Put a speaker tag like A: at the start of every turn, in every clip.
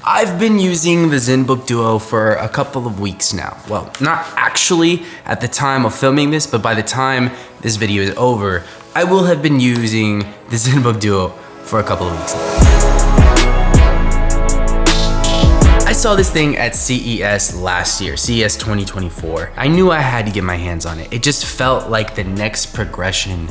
A: I've been using the Zenbook Duo for a couple of weeks now. Well, not actually at the time of filming this, but by the time this video is over, I will have been using the Zenbook Duo for a couple of weeks now. I saw this thing at CES last year, CES 2024. I knew I had to get my hands on it. It just felt like the next progression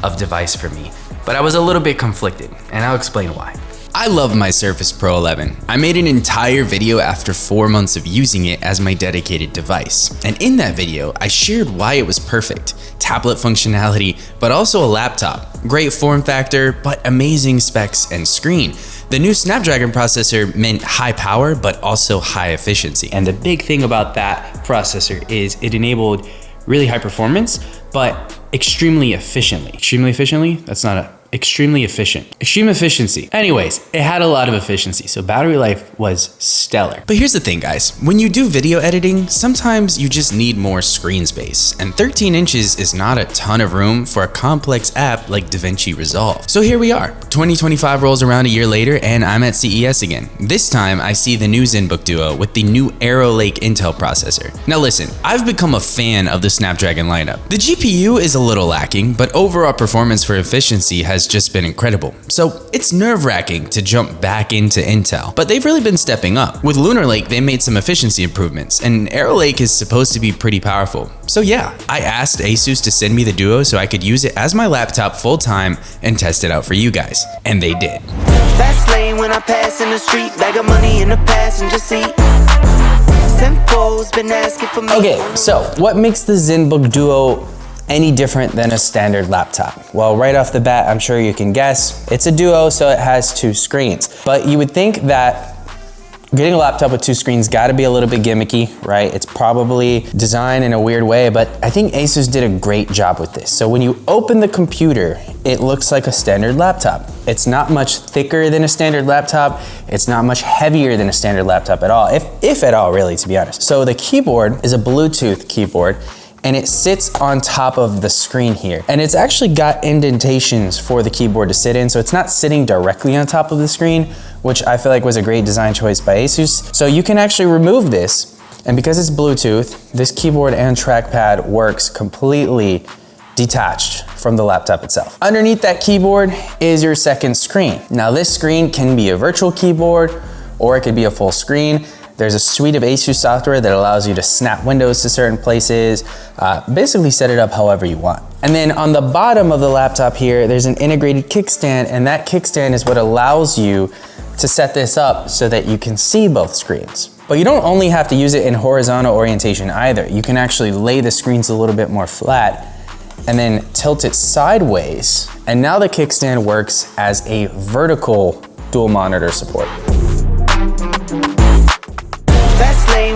A: of device for me. But I was a little bit conflicted, and I'll explain why. I love my Surface Pro 11. I made an entire video after 4 months of using it as my dedicated device. And in that video, I shared why it was perfect. Tablet functionality, but also a laptop. Great form factor, but amazing specs and screen. The new Snapdragon processor meant high power, but also high efficiency. And the big thing about that processor is it enabled really high performance, but extremely efficiently. Extremely efficiently? That's not a extremely efficient. Extreme efficiency. Anyways, it had a lot of efficiency, so battery life was stellar. But here's the thing, guys. When you do video editing, sometimes you just need more screen space, and 13 inches is not a ton of room for a complex app like DaVinci Resolve. So here we are. 2025 rolls around a year later, and I'm at CES again. This time, I see the new Zenbook Duo with the new Arrow Lake Intel processor. Now listen, I've become a fan of the Snapdragon lineup. The GPU is a little lacking, but overall performance for efficiency has just been incredible. So it's nerve-wracking to jump back into Intel, but they've really been stepping up. With Lunar Lake, they made some efficiency improvements, and Arrow Lake is supposed to be pretty powerful. So yeah, I asked ASUS to send me the Duo so I could use it as my laptop full-time and test it out for you guys, and they did.
B: Fast lane when I pass in the street, bag of money in the passenger seat. Been asking for me.
A: Okay, so what makes the Zenbook Duo any different than a standard laptop? Well, right off the bat, I'm sure you can guess. It's a Duo, so it has 2 screens. But you would think that getting a laptop with 2 screens gotta be a little bit gimmicky, right? It's probably designed in a weird way, but I think ASUS did a great job with this. So when you open the computer, it looks like a standard laptop. It's not much thicker than a standard laptop. It's not much heavier than a standard laptop at all, if at all, really, to be honest. So the keyboard is a Bluetooth keyboard, and it sits on top of the screen here. And it's actually got indentations for the keyboard to sit in, so it's not sitting directly on top of the screen, which I feel like was a great design choice by ASUS. So you can actually remove this, and because it's Bluetooth, this keyboard and trackpad works completely detached from the laptop itself. Underneath that keyboard is your second screen. Now this screen can be a virtual keyboard, or it could be a full screen. There's a suite of ASUS software that allows you to snap windows to certain places, basically set it up however you want. And then on the bottom of the laptop here, there's an integrated kickstand, and that kickstand is what allows you to set this up so that you can see both screens. But you don't only have to use it in horizontal orientation either. You can actually lay the screens a little bit more flat and then tilt it sideways. And now the kickstand works as a vertical dual monitor support.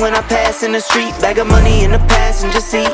B: When I pass in the street, bag of money in the passenger seat.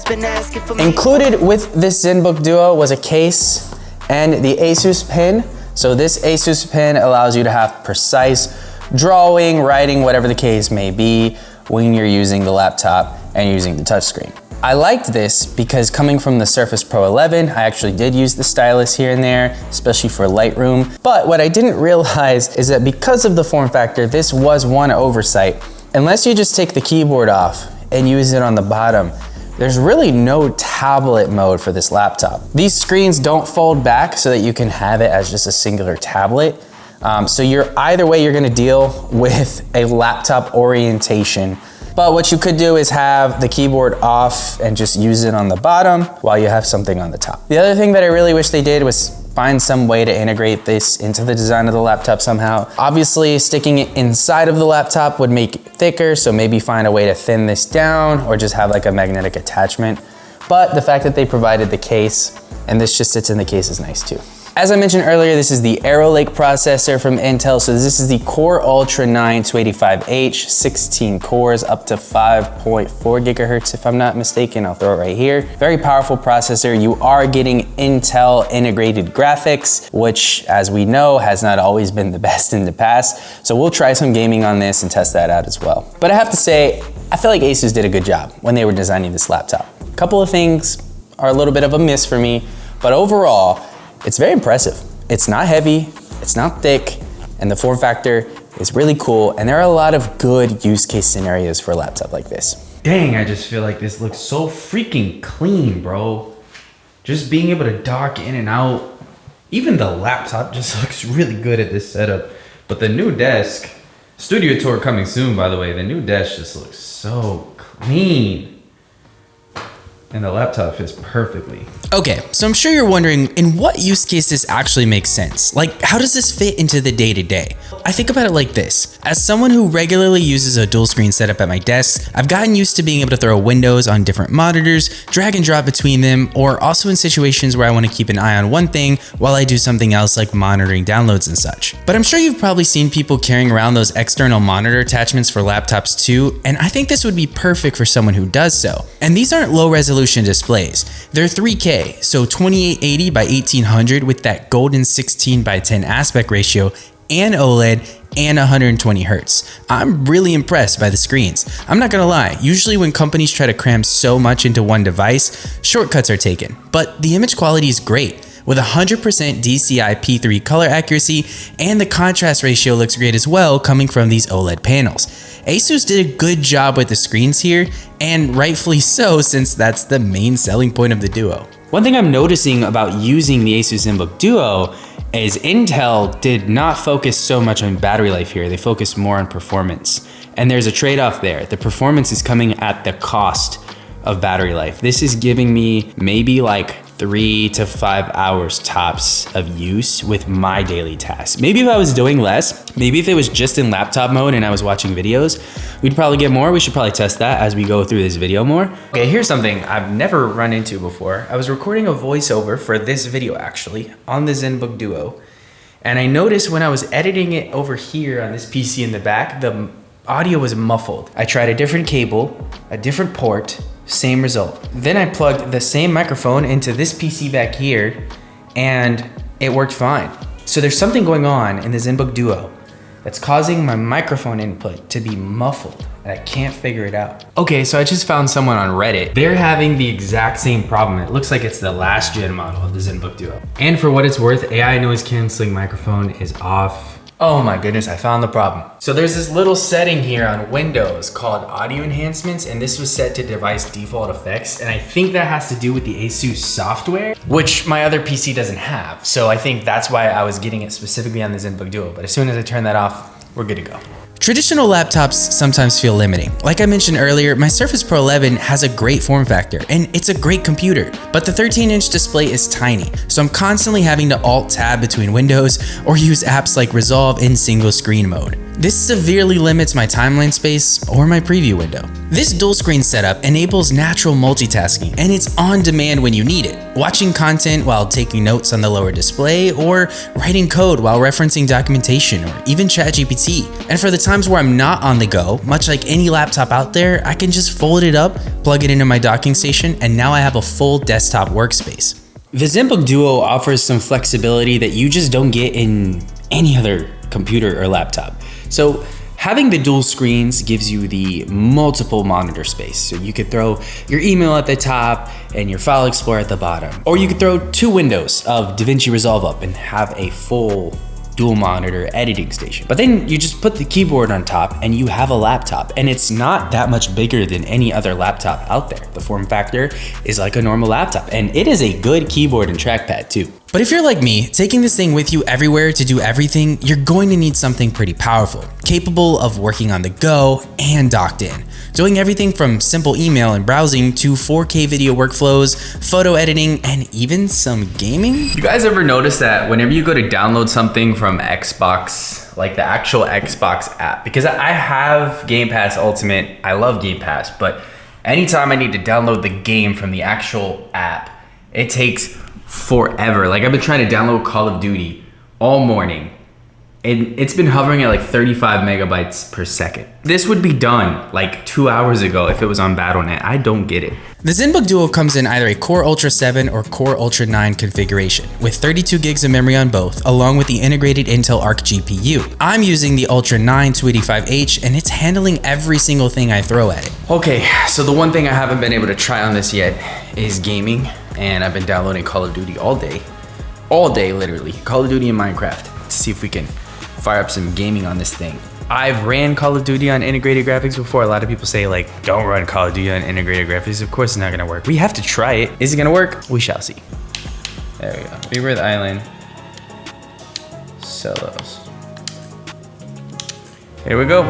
B: Been asking for me.
A: Included with this Zenbook Duo was a case and the ASUS pen. So this ASUS pen allows you to have precise drawing, writing, whatever the case may be when you're using the laptop and using the touchscreen. I liked this because coming from the Surface Pro 11, I actually did use the Stylus here and there, especially for Lightroom. But what I didn't realize is that because of the form factor, this was one oversight. Unless you just take the keyboard off and use it on the bottom, there's really no tablet mode for this laptop. These screens don't fold back so that you can have it as just a singular tablet. So either way, you're gonna deal with a laptop orientation. But what you could do is have the keyboard off and just use it on the bottom while you have something on the top. The other thing that I really wish they did was find some way to integrate this into the design of the laptop somehow. Obviously, sticking it inside of the laptop would make it thicker, so maybe find a way to thin this down or just have like a magnetic attachment. But the fact that they provided the case and this just sits in the case is nice too. As I mentioned earlier, this is the Arrow Lake processor from Intel. So this is the Core Ultra 9 285H, 16 cores, up to 5.4 gigahertz, if I'm not mistaken. I'll throw it right here. Very powerful processor. You are getting Intel integrated graphics, which, as we know, has not always been the best in the past. So we'll try some gaming on this and test that out as well. But I have to say, I feel like ASUS did a good job when they were designing this laptop. A couple of things are a little bit of a miss for me, but overall, it's very impressive. It's not heavy, it's not thick, and the form factor is really cool, and there are a lot of good use case scenarios for a laptop like this.
C: Dang, I just feel like this looks so freaking clean, bro. Just being able to dock in and out. Even the laptop just looks really good at this setup. But the new desk, studio tour coming soon, by the way. The new desk just looks so clean. And the laptop fits perfectly.
D: Okay, so I'm sure you're wondering, in what use case this actually makes sense? Like, how does this fit into the day-to-day? I think about it like this. As someone who regularly uses a dual screen setup at my desk, I've gotten used to being able to throw windows on different monitors, drag and drop between them, or also in situations where I want to keep an eye on one thing while I do something else like monitoring downloads and such. But I'm sure you've probably seen people carrying around those external monitor attachments for laptops too, and I think this would be perfect for someone who does so. And these aren't low resolution displays. They're 3K, so 2880 by 1800 with that golden 16 by 10 aspect ratio and OLED and 120 Hertz. I'm really impressed by the screens. I'm not gonna lie, usually when companies try to cram so much into one device, shortcuts are taken, but the image quality is great. With 100% DCI P3 color accuracy, and the contrast ratio looks great as well coming from these OLED panels. ASUS did a good job with the screens here, and rightfully so since that's the main selling point of the Duo.
A: One thing I'm noticing about using the ASUS Zenbook Duo is Intel did not focus so much on battery life here, they focused more on performance. And there's a trade-off there. The performance is coming at the cost of battery life. This is giving me maybe like 3 to 5 hours tops of use with my daily tasks. Maybe if I was doing less, maybe if it was just in laptop mode and I was watching videos, we'd probably get more. We should probably test that as we go through this video more. Okay, here's something I've never run into before. I was recording a voiceover for this video actually on the Zenbook Duo. And I noticed when I was editing it over here on this PC in the back, the audio was muffled. I tried a different cable, a different port, same result. Then I plugged the same microphone into this PC back here and it worked fine. So there's something going on in the Zenbook Duo that's causing my microphone input to be muffled and I can't figure it out. Okay, so I just found someone on Reddit. They're having the exact same problem. It looks like it's the last gen model of the Zenbook Duo. And for what it's worth, AI noise canceling microphone is off. Oh my goodness, I found the problem. So there's this little setting here on Windows called audio enhancements, and this was set to device default effects. And I think that has to do with the ASUS software, which my other PC doesn't have. So I think that's why I was getting it specifically on the Zenbook Duo. But as soon as I turn that off, we're good to go.
D: Traditional laptops sometimes feel limiting. Like I mentioned earlier, my Surface Pro 11 has a great form factor and it's a great computer, but the 13-inch display is tiny, so I'm constantly having to alt-tab between windows or use apps like Resolve in single screen mode. This severely limits my timeline space or my preview window. This dual screen setup enables natural multitasking and it's on demand when you need it. Watching content while taking notes on the lower display or writing code while referencing documentation or even ChatGPT. And for the times where I'm not on the go, much like any laptop out there, I can just fold it up, plug it into my docking station, and now I have a full desktop workspace.
A: The Zenbook Duo offers some flexibility that you just don't get in any other computer or laptop. So having the dual screens gives you the multiple monitor space. So you could throw your email at the top and your file explorer at the bottom. Or you could throw 2 windows of DaVinci Resolve up and have a full dual monitor editing station. But then you just put the keyboard on top and you have a laptop, and it's not that much bigger than any other laptop out there. The form factor is like a normal laptop and it is a good keyboard and trackpad too.
D: But if you're like me, taking this thing with you everywhere to do everything, you're going to need something pretty powerful, capable of working on the go and docked in, doing everything from simple email and browsing to 4K video workflows, photo editing, and even some gaming.
C: You guys ever notice that whenever you go to download something from Xbox, like the actual Xbox app, because I have Game Pass Ultimate, I love Game Pass, but anytime I need to download the game from the actual app, it takes forever. Like I've been trying to download Call of Duty all morning and it's been hovering at like 35 megabytes per second. This would be done like 2 hours ago if it was on Battle.net. I don't get it.
D: The Zenbook Duo comes in either a Core Ultra 7 or Core Ultra 9 configuration, with 32 gigs of memory on both, along with the integrated Intel Arc GPU. I'm using the Ultra 9 285H and it's handling every single thing I throw at it.
A: Okay, so the one thing I haven't been able to try on this yet is gaming, and I've been downloading Call of Duty all day literally, Call of Duty and Minecraft, to see if we can
C: fire up some gaming on this thing. I've ran Call of Duty on integrated graphics before. A lot of people say like, don't run Call of Duty on integrated graphics. Of course it's not gonna work. We have to try it. Is it gonna work? We shall see. There we go. Rebirth Island. Solos. Here we go.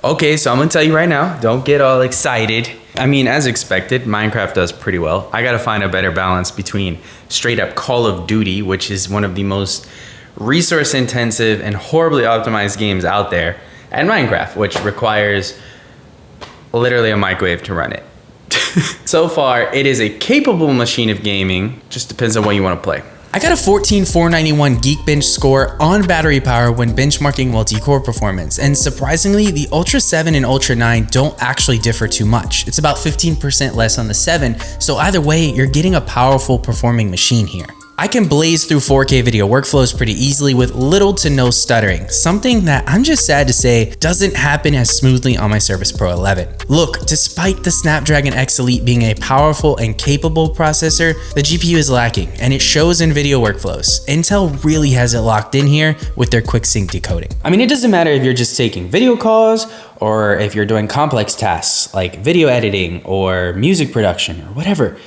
C: Okay, so I'm gonna tell you right now, don't get all excited. I mean, as expected, Minecraft does pretty well. I gotta find a better balance between straight up Call of Duty, which is one of the most resource intensive and horribly optimized games out there, and Minecraft, which requires literally a microwave to run it. So far, it is a capable machine of gaming, just depends on what you wanna play.
D: I got a 14,491 Geekbench score on battery power when benchmarking multi-core performance, and surprisingly, the Ultra 7 and Ultra 9 don't actually differ too much. It's about 15% less on the 7, so either way, you're getting a powerful performing machine here. I can blaze through 4K video workflows pretty easily with little to no stuttering, something that I'm just sad to say doesn't happen as smoothly on my Surface Pro 11. Look, despite the Snapdragon X Elite being a powerful and capable processor, the GPU is lacking, and it shows in video workflows. Intel really has it locked in here with their quick sync decoding.
A: I mean, it doesn't matter if you're just taking video calls or if you're doing complex tasks like video editing or music production or whatever.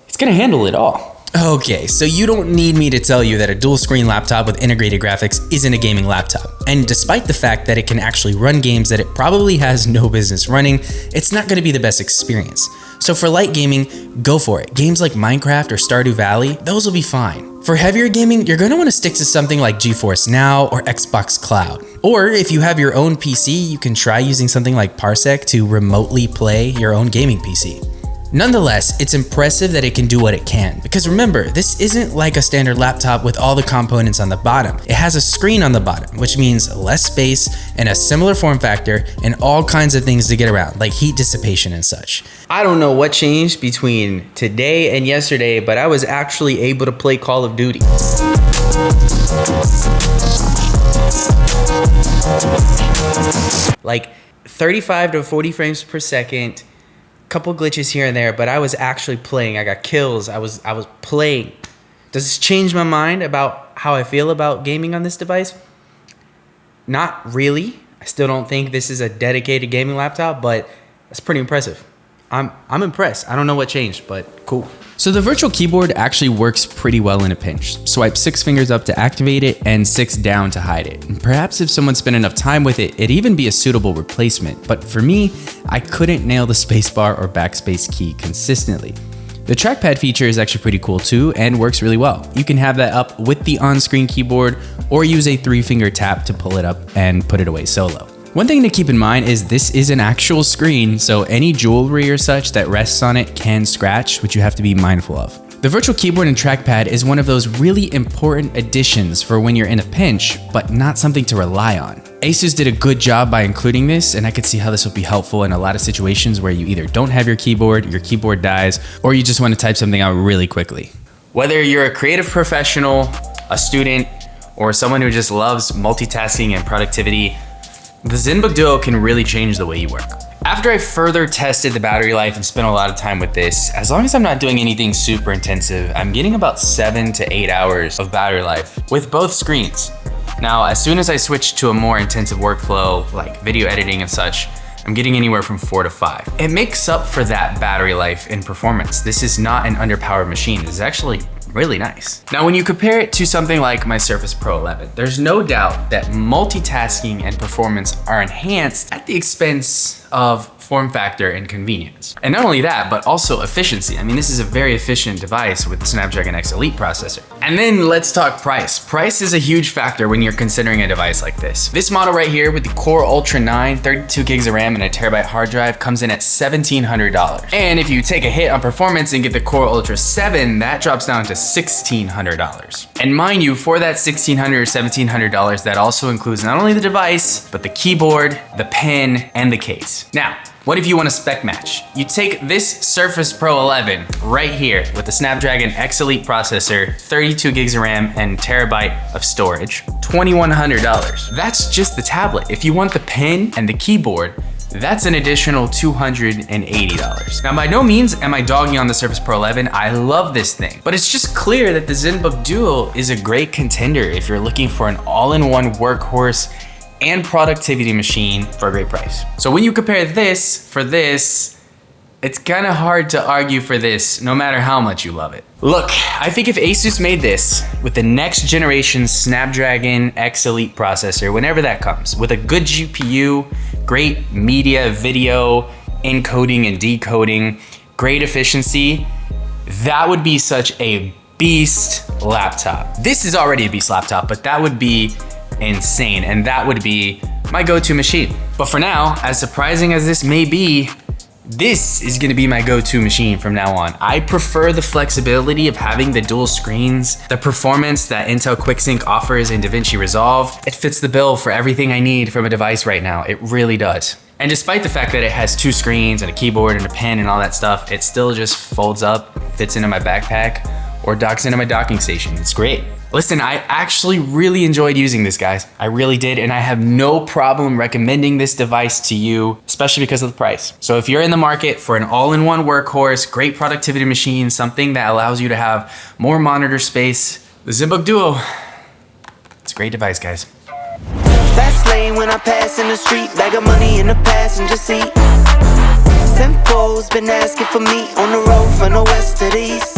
A: It's gonna handle it all.
D: Okay, so you don't need me to tell you that a dual screen laptop with integrated graphics isn't a gaming laptop. And despite the fact that it can actually run games that it probably has no business running, it's not gonna be the best experience. So for light gaming, go for it. Games like Minecraft or Stardew Valley, those will be fine. For heavier gaming, you're gonna wanna stick to something like GeForce Now or Xbox Cloud. Or if you have your own PC, you can try using something like Parsec to remotely play your own gaming PC. Nonetheless, it's impressive that it can do what it can, because remember, this isn't like a standard laptop with all the components on the bottom. It has a screen on the bottom, which means less space and a similar form factor and all kinds of things to get around, like heat dissipation and such.
A: I don't know what changed between today and yesterday, but I was actually able to play Call of Duty. Like 35 to 40 frames per second, couple glitches here and there, but I was actually playing. I got kills. I was playing. Does this change my mind about how I feel about gaming on this device? Not really. I still don't think this is a dedicated gaming laptop, but that's pretty impressive. I'm impressed. I don't know what changed, but cool.
C: So the virtual keyboard actually works pretty well in a pinch. Swipe 6 fingers up to activate it and 6 down to hide it. And perhaps if someone spent enough time with it, it'd even be a suitable replacement. But for me, I couldn't nail the spacebar or backspace key consistently. The trackpad feature is actually pretty cool too and works really well. You can have that up with the on-screen keyboard or use a 3-finger tap to pull it up and put it away solo. One thing to keep in mind is this is an actual screen, so any jewelry or such that rests on it can scratch, which you have to be mindful of. The virtual keyboard and trackpad is one of those really important additions for when you're in a pinch, but not something to rely on. ASUS did a good job by including this, and I could see how this will be helpful in a lot of situations where you either don't have your keyboard dies, or you just want to type something out really quickly.
A: Whether you're a creative professional, a student, or someone who just loves multitasking and productivity, the Zenbook Duo can really change the way you work. After I further tested the battery life and spent a lot of time with this, as long as I'm not doing anything super intensive, I'm getting about 7 to 8 hours of battery life with both screens. Now, as soon as I switch to a more intensive workflow, like video editing and such, I'm getting anywhere from 4 to 5. It makes up for that battery life in performance. This is not an underpowered machine. This is actually really nice. Now, when you compare it to something like my Surface Pro 11, there's no doubt that multitasking and performance are enhanced at the expense of form factor and convenience. And not only that, but also efficiency. I mean, this is a very efficient device with the Snapdragon X Elite processor. And then let's talk price. Price is a huge factor when you're considering a device like this. This model right here with the Core Ultra 9, 32 gigs of RAM and a terabyte hard drive comes in at $1,700. And if you take a hit on performance and get the Core Ultra 7, that drops down to $1,600. And mind you, for that $1,600 or $1,700, that also includes not only the device, but the keyboard, the pen, and the case. Now, what if you want to spec match? You take this Surface Pro 11 right here with the Snapdragon X Elite processor, 32 gigs of RAM and terabyte of storage, $2,100. That's just the tablet. If you want the pen and the keyboard,
C: that's an additional $280. Now, by no means am I dogging on the Surface Pro 11. I love this thing, but it's just clear that the Zenbook Duo is a great contender if you're looking for an all-in-one workhorse and productivity machine for a great price. So when you compare this for this, it's kind of hard to argue for this no matter how much you love it. Look, I think if ASUS made this with the next generation Snapdragon X Elite processor, whenever that comes, with a good GPU, great media, video, encoding and decoding, great efficiency, that would be such a beast laptop. This is already a beast laptop, but that would be insane, and that would be my go-to machine. But for now, as surprising as this may be, this is gonna be my go-to machine from now on. I prefer the flexibility of having the dual screens, the performance that Intel QuickSync offers in DaVinci Resolve. It fits the bill for everything I need from a device right now. It really does. And despite the fact that it has 2 screens and a keyboard and a pen and all that stuff, it still just folds up, fits into my backpack, or docks into my docking station. It's great. Listen, I actually really enjoyed using this, guys. I really did, and I have no problem recommending this device to you, especially because of the price. So if you're in the market for an all-in-one workhorse, great productivity machine, something that allows you to have more monitor space, the Zenbook Duo, it's a great device, guys.
B: Fast lane when I pass in the street, bag of money in the passenger seat. Simcoe's been asking for me on the road from the west to the east.